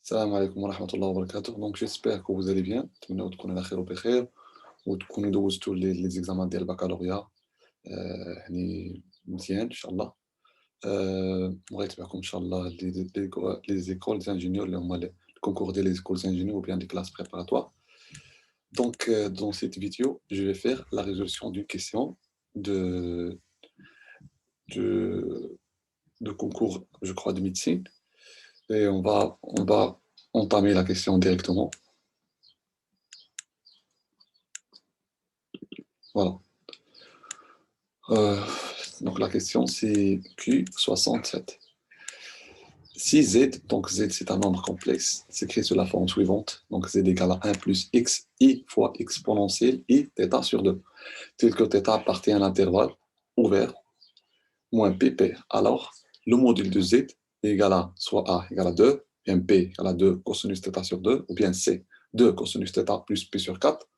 Salam alaikum wa rahmatullahi wa barakatuh. Donc, j'espère que vous allez bien. نتمنى تكونوا على خير وبخير وتكونوا دوزتوا les examens ديال البكالوريا يعني مزيان ان شاء الله. بغيت معكم ان شاء الله les écoles d'ingénieurs اللي هما le concours des écoles d'ingénieurs ou bien des classes préparatoires. Donc, dans cette vidéo, je vais faire la résolution d'une question de, de, de concours, je crois, de médecine. Et on va entamer la question directement. Voilà. Euh, donc la question c'est Q67. Si Z, donc Z c'est un nombre complexe, s'écrit sous la forme suivante. Donc Z égale à 1 plus X, I fois exponentielle I, θ sur 2. Tel que θ appartient à l'intervalle ouvert, moins P pair. Alors, le module de Z égale à soit A égale à 2, bien P égale à 2 cosinus θ sur 2, ou bien C, 2 cosinus θ plus P sur 4,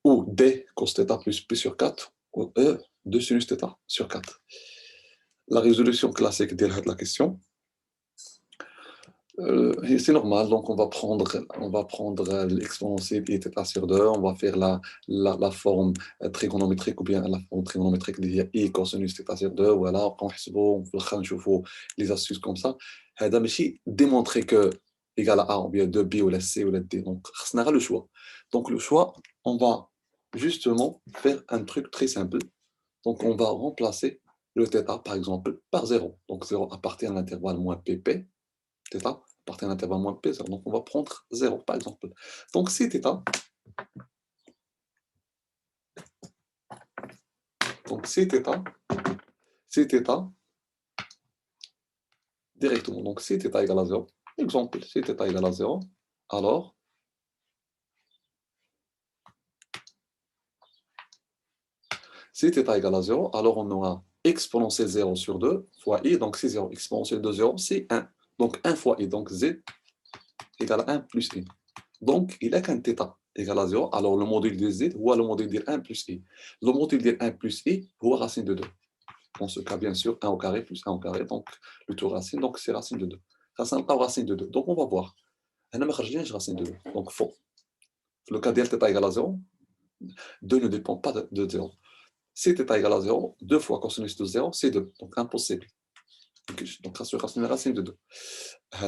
ou D cos θ plus P sur 4, ou E 2 sinus θ sur 4. La résolution classique de la question, c'est normal, donc on va prendre l'exponentielle et θ sur 2, on va faire la forme trigonométrique ou bien la forme trigonométrique de I cosinus θ sur 2, voilà, on va نشوفوا les astuces comme ça. هذا ماشي démontrer que égal à A ou bien 2B ou la C ou la D, donc on aura le choix. Donc le choix, on va justement faire un truc très simple. Donc on va remplacer le θ par exemple par 0. Donc 0 appartient à l'intervalle moins pp, θ appartient à l'intervalle moins p0. Donc on va prendre 0 par exemple. Donc si θ, donc si θ directement, donc si θ égale à 0, exemple, si θ égale à 0, alors si θ égale à 0, alors on aura exponentielle 0 sur 2 fois i, donc c'est 0. Exponentielle de 0, c'est 1. Donc 1 fois i, donc z égale à 1 plus i. Donc, il a qu'un θ égale à 0, alors le module de z, ou le module de 1 plus i. Le module de 1 plus i, ou racine de 2. Dans ce cas, bien sûr, 1 au carré plus 1 au carré, donc le tout racine, donc c'est racine de 2. Racine ou racine de 2. Donc, on va voir. أنا ما خرجناش racine de 2. Donc, faux. Le cas de θ égale à 0, 2 ne dépend pas de 0. Si θ égale à 0, 2 fois cosinus de 0, c'est 2. Donc, impossible. Donc, racine de 2.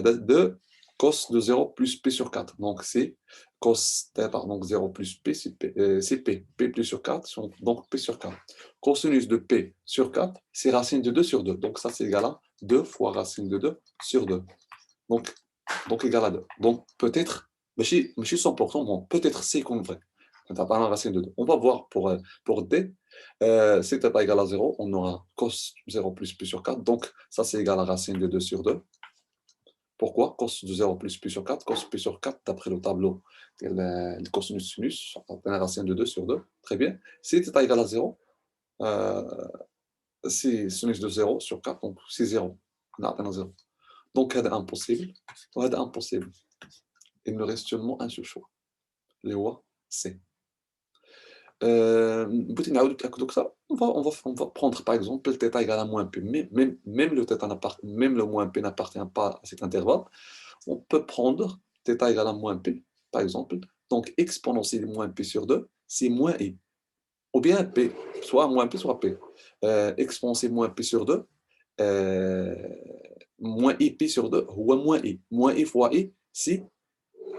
2 cos de 0 plus p sur 4. Donc, c'est cos θ, donc 0 plus p, c'est p. P plus sur 4, donc p sur 4. Cosinus de p sur 4, c'est racine de 2 sur 2. Donc, ça, c'est égal à 2 fois racine de 2 sur 2. Donc égal à 2. Donc, peut-être, mais je suis 100%, bon, peut-être c'est comme vrai. On n'a pas la racine de 2. On va voir pour D. Si θ égale à 0, on aura cos 0 plus p sur 4. Donc, ça, c'est égal à racine de 2 sur 2. Pourquoi cos de 0 plus p sur 4? Cos p sur 4, d'après le tableau, le cosinus sinus, on a la racine de 2 sur 2. Très bien. Si θ égale à 0, c'est sinus de 0 sur 4, donc c'est 0. On a atteint 0. Donc, c'est impossible. C'est impossible. Il nous reste seulement un seul choix. Le choix C. بغيتي نعاودو نتأكدو ça, on va prendre par exemple θ égale à moins p. Même le même le moins p n'appartient pas à cet intervalle. On peut prendre θ égale à moins p, par exemple. Donc, exponentielle moins p sur 2, c'est moins i. Ou bien p, soit moins p, soit p. Exponentielle moins p sur 2, moins i p sur 2, ou moins i. Moins i fois i, c'est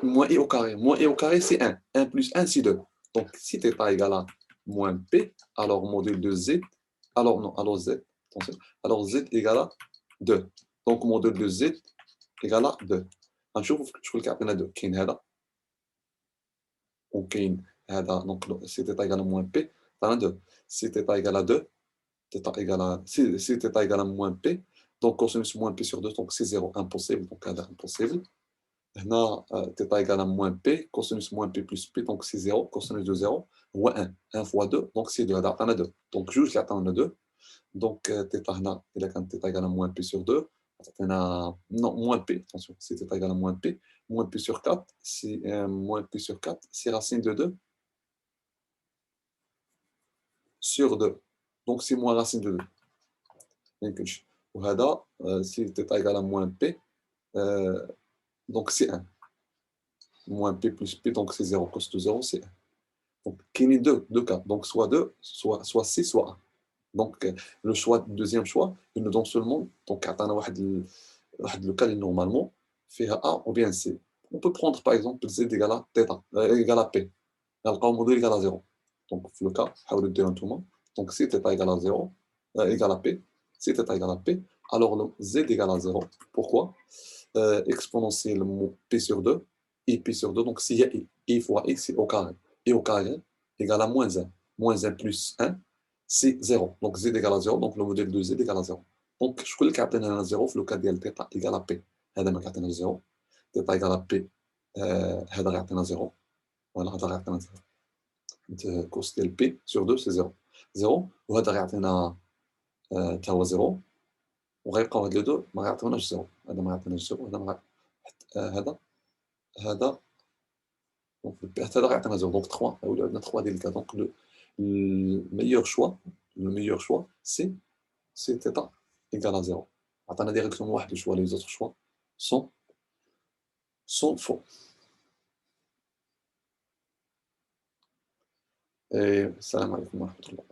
moins i au carré. Moins i au carré, c'est 1. 1 plus 1, c'est 2. Donc, si θ égale à moins p, alors module de z, alors non, alors z, attention, alors z égale à 2. Donc, module de z égale à 2. غنشوفوا شكون اللي كيعطينا 2. كاين هذا وكاين هذا. دونك سي θ égale à moins p, عطانا 2. Si θ égale à 2, θ égale à, si θ égale à moins p, donc cosinus moins p sur 2, donc c'est 0, impossible, donc هذا impossible. هنا θ égale à moins p, cosinus moins p plus p, donc c'est 0, cosinus de 0, ou 1. 1 fois 2, donc c'est 2, هذا عطانا 2. Donc جوج اللي عطانا 2. Donc θ هنا إلا كان θ égale à moins p sur 2, عطينا non moins p, attention, si θ égale à moins p sur 4, c'est moins p sur 4, c'est racine de 2 sur 2. Donc c'est moins racine de 2. ما يمكنش. وهذا si θ égale à moins p, donc c'est 1. Moins P plus P, donc c'est 0. Cos de 0, c'est 1. Donc, il y a deux cas. Donc, soit 2, soit C, soit 1. Donc, le choix, deuxième choix, il nous donne seulement, donc, le cas normalement, fait A ou bien C. On peut prendre par exemple Z égale à, θ, égale à P. نلقاو modèle égale à 0. Donc, le cas, حاولوا ديروا نتوما. Donc, si θ égale à 0, égale à P, si θ égale à P, alors le Z égale à 0. Pourquoi exponentielle P sur 2, I P sur 2, donc s'il y a I fois X, c'est au carré. I au carré égale à moins 1. Moins 1 plus 1, c'est 0. Donc Z égale à 0, donc le modèle de Z égale à 0. Donc, je peux le 0 في le cas ديال θ égale à P. هذا ما كيعطينا 0. θ égale à P. هذا غيعطينا 0. Voilà, هذا غيعطينا 0. Cos ديال P sur 2 c'est 0. 0 وهذا غيعطينا تا هو 0. وغيبقاو هاد لو دو ما غيعطيوناش 0. هذا ما غيعطيناش 0. هذا هذا donc هذا غيعطينا 0. Donc 3. ولا عندنا 3 ديال الكا. Donc le meilleur choix c'est θ égale à 0. عطانا directement واحد le choix. Les autres choix sont faux. Et salam alaikum wa rahmatullah.